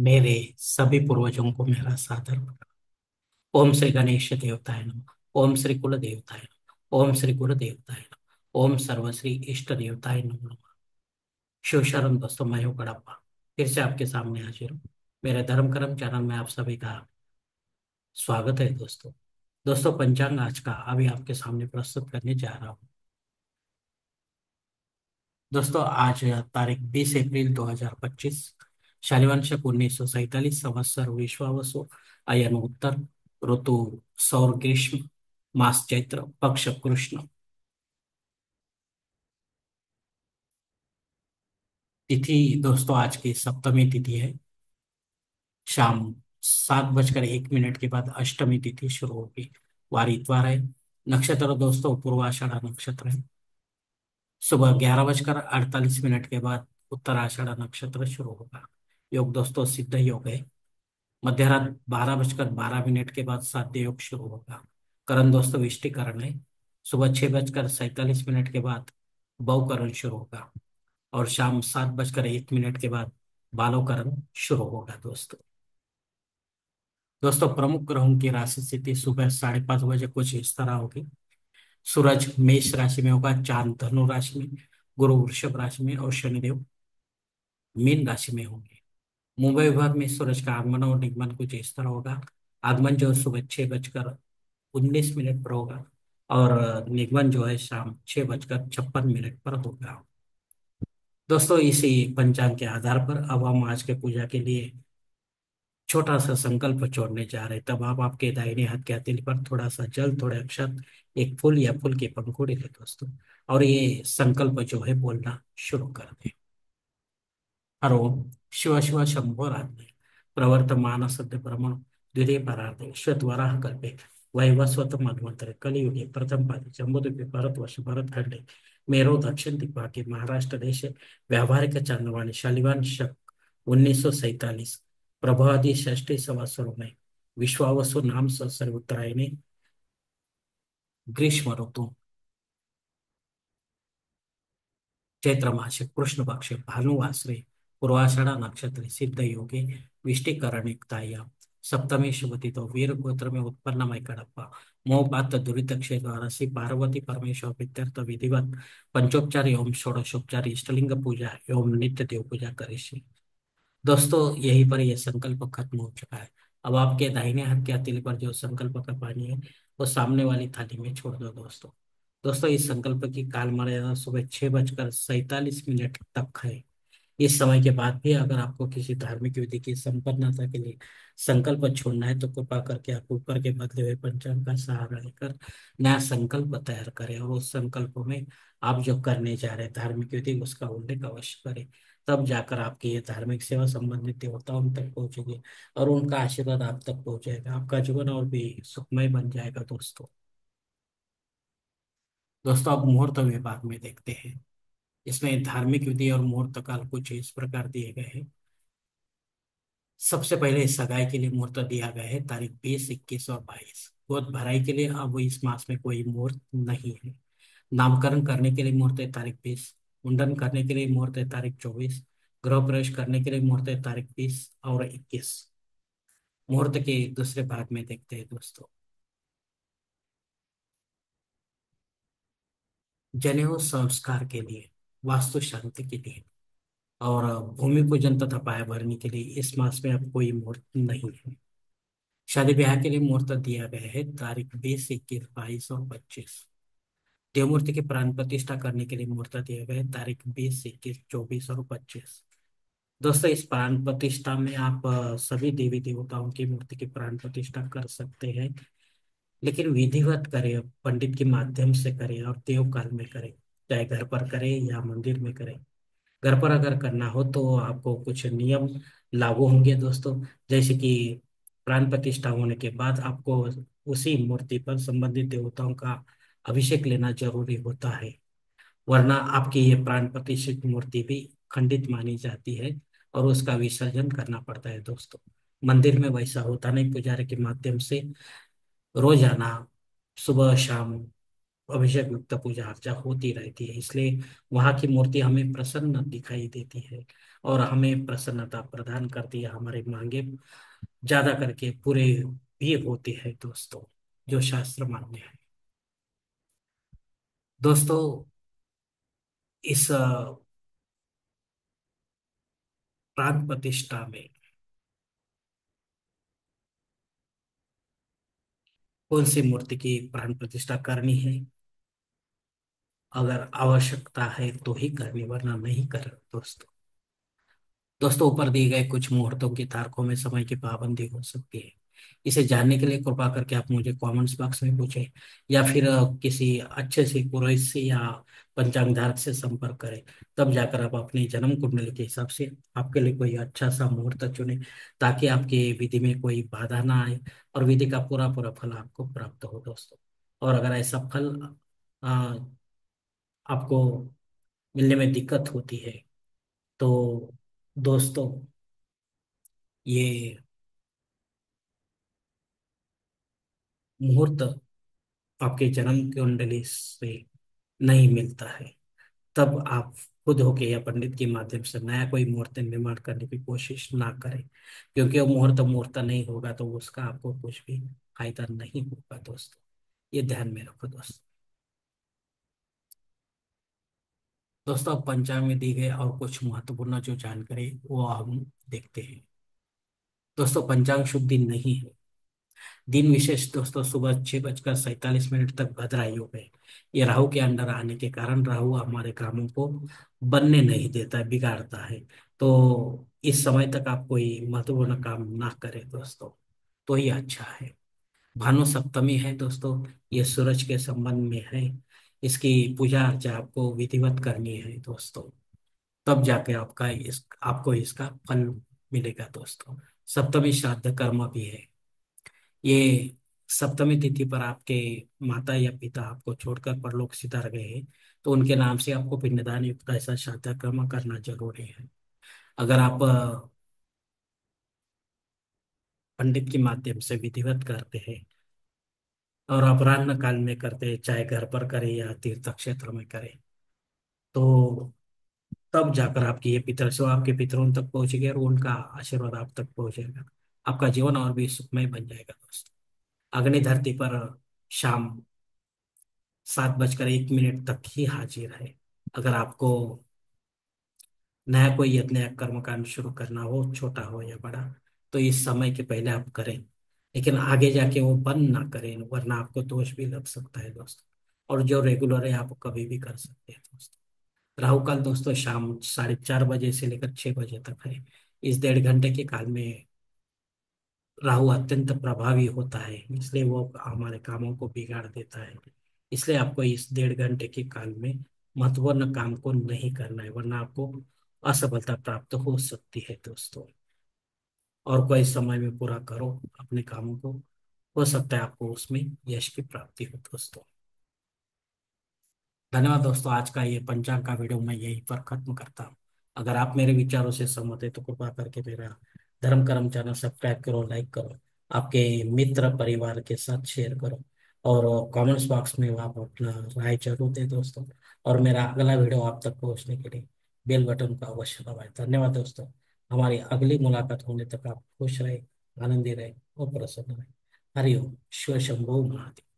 मेरे सभी पूर्वजों को मेरा सादर प्रणाम। ओम श्री गणेश देवताय नमः। ओम श्री कुल देवताय नमः। ओम श्री गुरु देवताय नमः। ओम सर्वश्री इष्ट देवताय नमः। शिव शरण दोस्तों, मैं हूँ कड़प्पा। फिर से आपके सामने हाजिर हूँ। मेरे धर्म कर्म चैनल में आप सभी का स्वागत है दोस्तों। दोस्तों, पंचांग आज का अभी आपके सामने प्रस्तुत करने जा रहा हूँ। दोस्तों, आज तारीख 20 अप्रैल 2025, शालिवान शक 1947, संवत्सर विश्वावसु, अयन उत्तर, ऋतु सौर ग्रीष्म, मास चैत्र, पक्ष कृष्ण। तिथि दोस्तों आज की सप्तमी तिथि है। शाम 7:01 के बाद अष्टमी तिथि शुरू होगी। वार इतवार है। नक्षत्र दोस्तों पूर्वाषाढ़ा नक्षत्र है। सुबह 11:48 के बाद उत्तराषाढ़ा नक्षत्र शुरू होगा। योग दोस्तों सिद्ध योग है। मध्य रात 12:12 के बाद साध्य योग शुरू होगा। करण दोस्तों विष्टिकरण है। सुबह 6:47 के बाद बहुकरण शुरू होगा। और शाम 7:01 के बाद बालोकरण शुरू होगा दोस्तों। दोस्तों, प्रमुख ग्रहों की राशि स्थिति सुबह 5:30 कुछ इस तरह होगी। सूरज मेष राशि में होगा, चांद धनु राशि में, गुरु वृषभ राशि में और शनिदेव मीन राशि में होंगे। मुंबई विभाग में सूरज का आगमन और निगमन कुछ इस तरह होगा। आगमन जो है सुबह 6:19 पर होगा। और निगमन जो है शाम 6:56 पर होगा। दोस्तों, इसी पंचांग के आधार पर अब हम आज के पूजा के लिए छोटा सा संकल्प छोड़ने जा रहे हैं। तब आप आपके दाहिने हाथ के हथेली पर थोड़ा सा जल, थोड़े अक्षत, एक फूल या फूल की पंखुड़ी ले दोस्तों। और ये संकल्प जो है बोलना शुरू कर दें। हर ओम शिव शिव शंभो राज्ञ प्रवर्तमान सद्य ब्रह्मण द्वितीय परार्धे श्वेत वराह कल्पे वैवस्वत मन्वंतरे कलियुगे प्रथम पादे जम्बूद्वीपे भारतवर्ष भरतखंडे मेरो दक्षिण दिग्भागे महाराष्ट्र देशे व्यावहारिक चांद्रवाणी शालिवान शक 1947 प्रभादी षष्ठी संवत्सरों में विश्वावसु नाम संवत्सर उत्तरायणी ग्रीष्म ऋतु चैत्र मासे कृष्ण पक्षे भानुवासरे पूर्वाषाढ़ नक्षत्र सिद्ध योगे विष्टिकरणिकताया सप्तमी शुभति तो वीर गोत्र में उत्पन्न मई कड़प्पा मोहपात दुरित क्षेत्र श्री पार्वती परमेश्वर प्रीत्यर्थ विधिवत पंचोपचार एवं षोडशोपचार इष्टलिंग पूजा एवं नित्य देव पूजा करिष्ये। दोस्तों, यहीं पर यह संकल्प खत्म हो चुका है। अब आपके दाहिने हाथ के हथेली पर जो संकल्प का पानी है वो सामने वाली थाली में छोड़ दो दोस्तों। दोस्तों, इस संकल्प की काल मर्यादा सुबह 6:47 तक है। इस समय के बाद भी अगर आपको किसी धार्मिक विधि की संपन्नता के लिए संकल्प छोड़ना है तो कृपा करके आप ऊपर के बदले हुए पंचांग का सहारा लेकर नया संकल्प तैयार करें। और उस संकल्प में आप जो करने जा रहे हैं धार्मिक विधि उसका उल्लेख अवश्य करें। तब जाकर आपकी ये धार्मिक सेवा संबंधित देवताओं तक पहुंचेगी और उनका आशीर्वाद आप तक पहुंचेगा। आपका जीवन और भी सुखमय बन जाएगा दोस्तों। दोस्तों, अब मुहूर्त विभाग में देखते हैं। इसमें धार्मिक विधि और मुहूर्त काल कुछ इस प्रकार दिए गए हैं। सबसे पहले सगाई के लिए मुहूर्त दिया गया है तारीख 20, 21 और 22। गोद भराई के लिए अब इस मास में कोई मुहूर्त नहीं है। नामकरण करने के लिए मुहूर्त है तारीख 20। मुंडन करने के लिए मुहूर्त है तारीख 24। गृह प्रवेश करने के लिए मुहूर्त है तारीख 20 और 21। मुहूर्त के दूसरे भाग में देखते हैं दोस्तों। जनेऊ संस्कार के लिए, वास्तु शांति के लिए और भूमि पूजन तथा पाया भरने के लिए इस मास में अब कोई मुहूर्त नहीं है। शादी ब्याह के लिए मुहूर्त दिया गया है तारीख 20, 21, 22 और 25। देव मूर्ति की प्राण प्रतिष्ठा करने के लिए मुहूर्त दिया गया है तारीख 20, 21, 24 और 25। दोस्तों, इस प्राण प्रतिष्ठा में आप सभी देवी देवताओं की मूर्ति की प्राण प्रतिष्ठा कर सकते हैं। लेकिन विधिवत करें, पंडित के माध्यम से करें और देव काल में करें। चाहे घर पर करें या मंदिर में करें। घर पर अगर करना हो तो आपको कुछ नियम लागू होंगे दोस्तों। जैसे कि प्राण प्रतिष्ठा होने के बाद आपको उसी मूर्ति पर संबंधित देवताओं का अभिषेक लेना जरूरी होता है। वरना आपकी ये प्राण प्रतिष्ठित मूर्ति भी खंडित मानी जाती है और उसका विसर्जन करना पड़ता है दोस्तों। मंदिर में वैसा होता नहीं। पुजारी के माध्यम से रोजाना सुबह शाम अभिषेक युक्त पूजा अर्चा होती रहती है, इसलिए वहां की मूर्ति हमें प्रसन्न दिखाई देती है और हमें प्रसन्नता प्रदान करती है। हमारे मांगे ज्यादा करके पूरे भी होते हैं दोस्तों, जो शास्त्र मान्य है। दोस्तों, इस प्राण प्रतिष्ठा में कौन सी मूर्ति की प्राण प्रतिष्ठा करनी है, अगर आवश्यकता है तो ही करनी, वरना नहीं कर दोस्तों। दोस्तों, ऊपर दिए गए कुछ मुहूर्तों की तारखों में समय की पाबंदी हो सकती है। इसे जानने के लिए कृपा करके आप मुझे कमेंट्स बॉक्स में पूछें, या फिर किसी अच्छे से पुरोहित से या पंचांग धारक से संपर्क करें। तब जाकर आप अपनी जन्म कुंडली के हिसाब से आपके लिए कोई अच्छा सा मुहूर्त चुने, ताकि आपकी विधि में कोई बाधा ना आए और विधि का पूरा पूरा फल आपको प्राप्त हो दोस्तों। और अगर ऐसा फल आ, आपको मिलने में दिक्कत होती है, तो दोस्तों, ये मुहूर्त आपके जन्म कुंडली से नहीं मिलता है, तब आप खुद होके या पंडित के माध्यम से नया कोई मुहूर्त निर्माण करने की कोशिश ना करें, क्योंकि वो मुहूर्त मुहूर्त नहीं होगा तो उसका आपको कुछ भी फायदा नहीं होगा दोस्तों। ये ध्यान में रखो दोस्तों। दोस्तों, अब पंचांग में दी गई और कुछ महत्वपूर्ण जो जानकारी वो हम देखते हैं। दोस्तों, पंचांग शुभ दिन नहीं है। दिन विशेष दोस्तों सुबह 6:47 तक भद्रायु में। ये राहु के अंडर आने के कारण राहु हमारे कामों को बनने नहीं देता है, बिगाड़ता है। तो इस समय तक आप कोई महत्वपूर्ण काम ना करें दोस्तों, तो ये अच्छा है। भानु सप्तमी है दोस्तों, ये सूरज के संबंध में है। इसकी पूजा अर्चा आपको विधिवत करनी है दोस्तों, तब जाके आपको इसका फल मिलेगा दोस्तों। सप्तमी श्राद्ध कर्म भी है। ये सप्तमी तिथि पर आपके माता या पिता आपको छोड़कर परलोक सिधार गए हैं, तो उनके नाम से आपको पिंडदान युक्त ऐसा श्राद्ध कर्म करना जरूरी है। अगर आप पंडित के माध्यम से विधिवत करते हैं और अपराह्न काल में करते हैं, चाहे घर पर करें या तीर्थ क्षेत्र में करें, तो तब जाकर आपकी ये पितर सेवा आपके पितरों तक पहुंचेगी और उनका आशीर्वाद आप तक पहुंचेगा। आपका जीवन और भी सुखमय बन जाएगा दोस्तों। अग्नि धरती पर शाम 7:01 तक ही हाजिर है। अगर आपको नया कोई यत्न या कर्मकांड शुरू करना हो, छोटा हो या बड़ा, तो इस समय के पहले आप करें, लेकिन आगे जाके वो बंद ना करें, वरना आपको दोष भी लग सकता है दोस्तों। और जो रेगुलर है आप कभी भी कर सकते हैं दोस्तों। राहु काल दोस्तों शाम 4:30 से लेकर 6 बजे तक है। इस 1.5 घंटे के काल में राहु अत्यंत प्रभावी होता है, इसलिए वो हमारे कामों को बिगाड़ देता है। इसलिए आपको इस 1.5 घंटे के काल में महत्वपूर्ण काम को नहीं करना है, वरना आपको असफलता प्राप्त हो सकती है दोस्तों। और कोई समय में पूरा करो अपने कामों को, हो सकता है आपको उसमें यश की प्राप्ति हो दोस्तों। धन्यवाद दोस्तों, आज का ये पंचांग का वीडियो मैं यहीं पर खत्म करता हूँ। अगर आप मेरे विचारों से सहमत है तो कृपा करके मेरा धर्म कर्म चैनल सब्सक्राइब करो, लाइक करो, आपके मित्र परिवार के साथ शेयर करो, और कमेंट्स बॉक्स में आप अपना राय जरूर दें दोस्तों। और मेरा अगला वीडियो आप तक पहुंचने के लिए बेल बटन को अवश्य दबाएं। धन्यवाद दोस्तों। हमारी अगली मुलाकात होने तक आप खुश रहे, आनंदी रहे और प्रसन्न रहे। हरिओम। शिव शंभो महादेव।